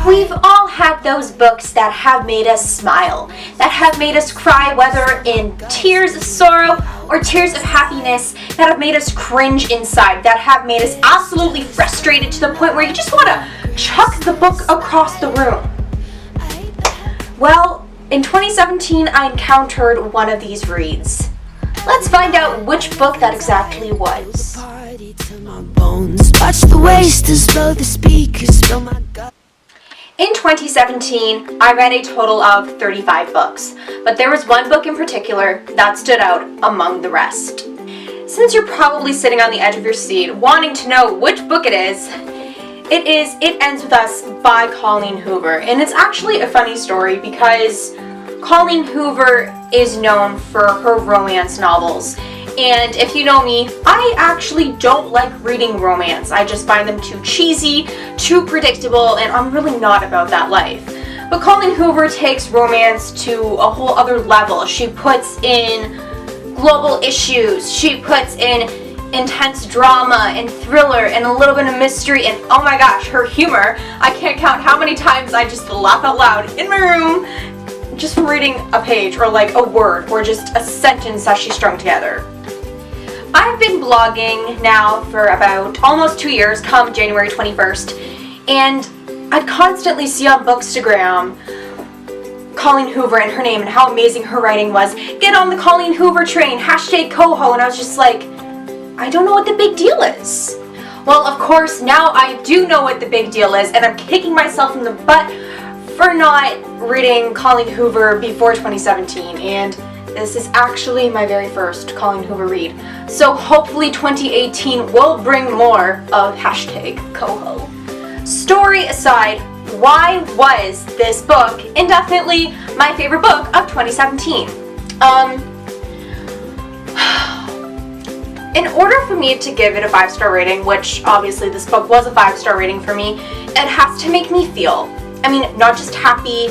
We've all had those books that have made us smile, that have made us cry, whether in tears of sorrow or tears of happiness, that have made us cringe inside, that have made us absolutely frustrated to the point where you just want to chuck the book across the room. Well, in 2017, I encountered one of these reads. Let's find out which book that exactly was. In 2017, I read a total of 35 books, but there was one book in particular that stood out among the rest. Since you're probably sitting on the edge of your seat wanting to know which book it is It Ends With Us by Colleen Hoover. And it's actually a funny story because Colleen Hoover is known for her romance novels. And if you know me, I actually don't like reading romance. I just find them too cheesy, too predictable, and I'm really not about that life. But Colleen Hoover takes romance to a whole other level. She puts in global issues, she puts in intense drama and thriller and a little bit of mystery, and oh my gosh, her humor. I can't count how many times I just laugh out loud in my room just from reading a page or like a word or just a sentence that she strung together. I've been blogging now for about almost 2 years, come January 21st, and I'd constantly see on Bookstagram Colleen Hoover and her name and how amazing her writing was. Get on the Colleen Hoover train, #Coho, and I was just like, I don't know what the big deal is. Well, of course, now I do know what the big deal is, and I'm kicking myself in the butt for not reading Colleen Hoover before 2017, and this is actually my very first Colleen Hoover read. So hopefully 2018 will bring more of #Coho. Story aside, why was this book indefinitely my favorite book of 2017? In order for me to give it a 5-star rating, which obviously this book was a 5-star rating for me, it has to make me feel. I mean, not just happy,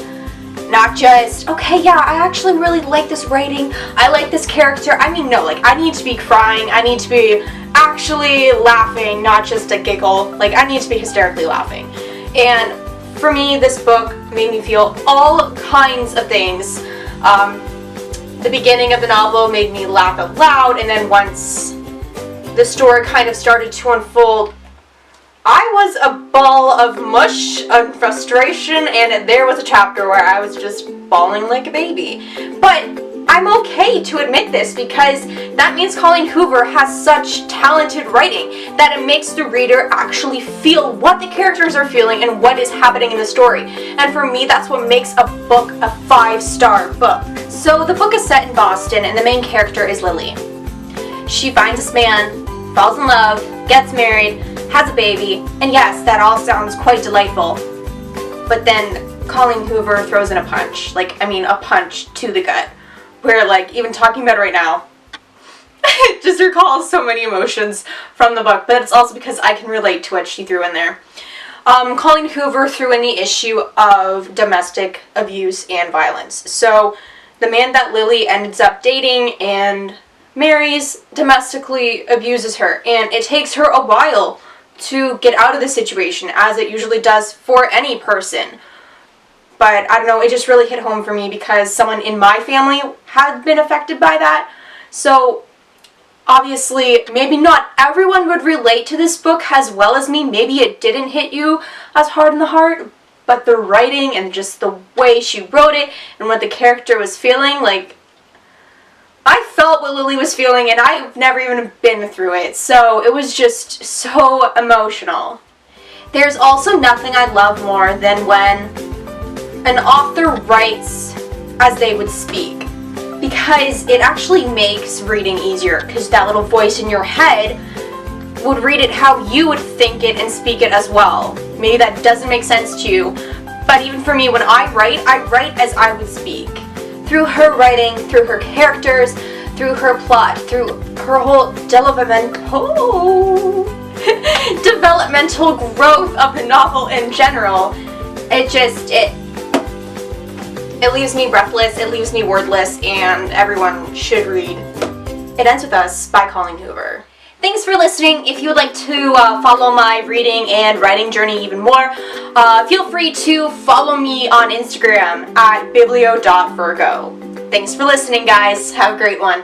not just, okay, yeah, I actually really like this writing, I like this character. I mean, no, like, I need to be crying, I need to be actually laughing, not just a giggle. Like, I need to be hysterically laughing. And for me, this book made me feel all kinds of things. The beginning of the novel made me laugh out loud, and then once the story kind of started to unfold, I was a ball of mush and frustration, and there was a chapter where I was just bawling like a baby. But I'm okay to admit this because that means Colleen Hoover has such talented writing that it makes the reader actually feel what the characters are feeling and what is happening in the story. And for me, that's what makes a book a 5-star book. So the book is set in Boston, and the main character is Lily. She finds this man, falls in love, gets married, has a baby, and yes, that all sounds quite delightful. But then Colleen Hoover throws in a punch. Like, I mean, a punch to the gut. Where, like, even talking about it right now, it just recalls so many emotions from the book, but it's also because I can relate to what she threw in there. Colleen Hoover threw in the issue of domestic abuse and violence. So, the man that Lily ends up dating and marries domestically abuses her, and it takes her a while to get out of the situation, as it usually does for any person. But I don't know, it just really hit home for me because someone in my family had been affected by that. So obviously, maybe not everyone would relate to this book as well as me. Maybe it didn't hit you as hard in the heart, but the writing and just the way she wrote it and what the character was feeling, like, I felt what Lily was feeling, and I've never even been through it, so it was just so emotional. There's also nothing I love more than when an author writes as they would speak, because it actually makes reading easier, because that little voice in your head would read it how you would think it and speak it as well. Maybe that doesn't make sense to you, but even for me, when I write as I would speak. Through her writing, through her characters, through her plot, through her whole developmental growth of the novel in general, it leaves me breathless, it leaves me wordless, and everyone should read It Ends With Us by Colleen Hoover. thanks for listening. If you would like to follow my reading and writing journey even more, feel free to follow me on Instagram at biblio.virgo. Thanks for listening, guys. Have a great one.